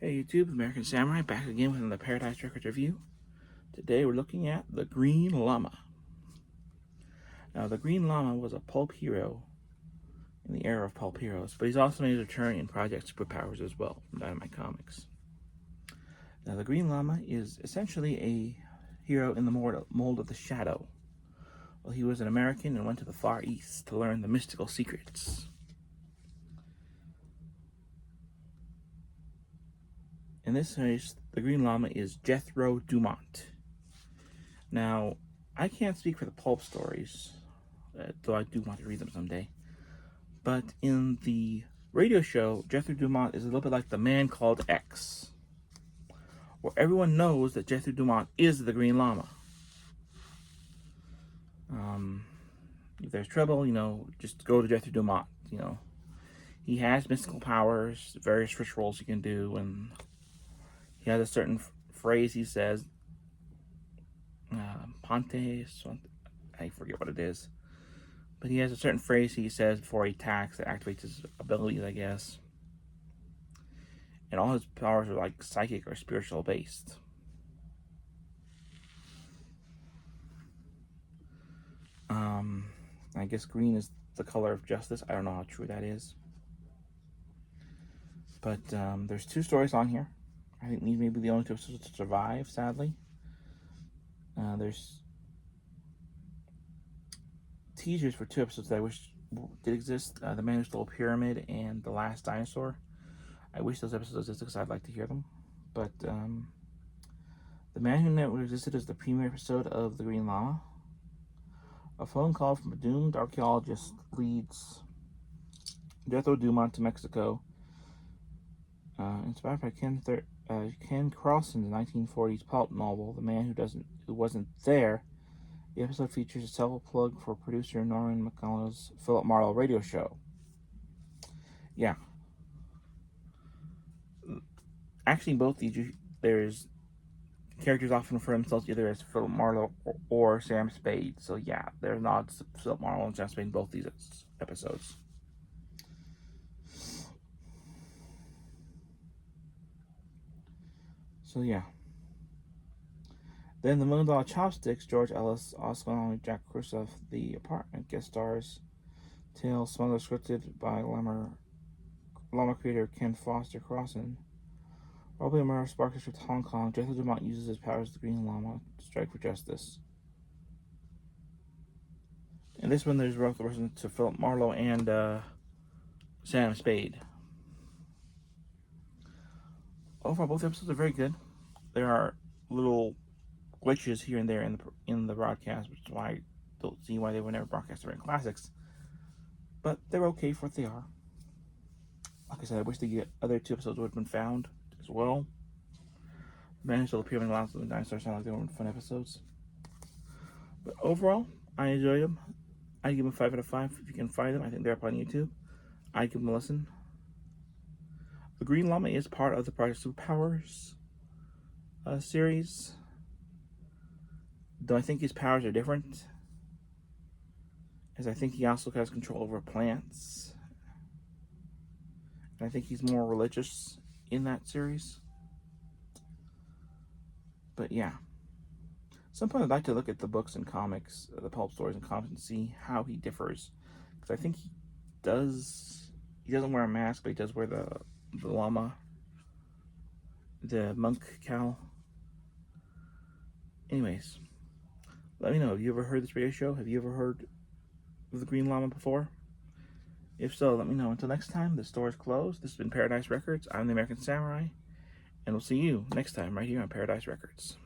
Hey YouTube, American Samurai, back again with another Paradise Records review. Today we're looking at the Green Llama. Now, the Green Llama was a pulp hero in the era of pulp heroes, but he's also made his return in Project Superpowers as well from Dynamite Comics. Now, the Green Llama is essentially a hero in the mold of the Shadow. Well, he was an American and went to the Far East to learn the mystical secrets. In this case, the Green Llama is Jethro Dumont. Now, I can't speak for the pulp stories, though I do want to read them someday. But in the radio show, Jethro Dumont is a little bit like the Man Called X, where everyone knows that Jethro Dumont is the Green Llama. If there's trouble, just go to Jethro Dumont. He has mystical powers, various rituals he can do, and he has a certain phrase he says, Ponte, I forget what it is. But he has a certain phrase he says before he attacks that activates his abilities, I guess. And all his powers are like psychic or spiritual based. I guess green is the color of justice. I don't know how true that is. But there's 2 stories on here. I think these may be the only 2 episodes to survive, sadly. There's teasers for 2 episodes that I wish did exist. The Man Who Stole a Pyramid and The Last Dinosaur. I wish those episodes existed because I'd like to hear them. But The Man Who Never Existed is the premiere episode of The Green Llama. A phone call from a doomed archaeologist leads Jethro Dumont to Mexico. Inspired by Ken Crossan's 1940s pulp novel, The Man Who Wasn't There. The episode features a self-plug for producer Norman McCullough's Philip Marlowe radio show. Yeah. Actually, both these, there's characters often refer themselves either as Philip Marlowe or Sam Spade. So yeah, there's nods to Philip Marlowe and Sam Spade in both these episodes. So yeah. Then The $1 Million Chopsticks, George Ellis, Oscar Jack Khrushchev, The Apartment, guest stars Tale Smuggler, scripted by Lama creator Ken Foster Crossan. Robert Murrah sparks with Hong Kong. Jethro Dumont uses his powers as the Green Llama to strike for justice. In this one, there's reference to Philip Marlowe and Sam Spade. Overall, both episodes are very good. There are little glitches here and there in the broadcast, which is why I don't see why they were never broadcast during classics. But they're okay for what they are. Like I said, I wish the other 2 episodes would have been found as well. Man Who Stole a Pyramid and Lots of the Dinosaurs sound like they were fun episodes. But overall, I enjoyed them. I'd give them 5 out of 5 if you can find them. I think they're up on YouTube. I'd give them a listen. The Green Llama is part of the Project Superpowers series. Though I think his powers are different, as I think he also has control over plants. And I think he's more religious in that series. But yeah. At some point I'd like to look at the books and comics, the pulp stories and comics, and see how he differs. Because I think he doesn't wear a mask, but he does wear the llama, the monk cowl. Anyways, let me know, have you ever heard this radio show? Have you ever heard of the Green Llama before? If so, let me know. Until next time, the store is closed. This has been Paradise Records. I'm the American Samurai, and we'll see you next time right here on Paradise Records.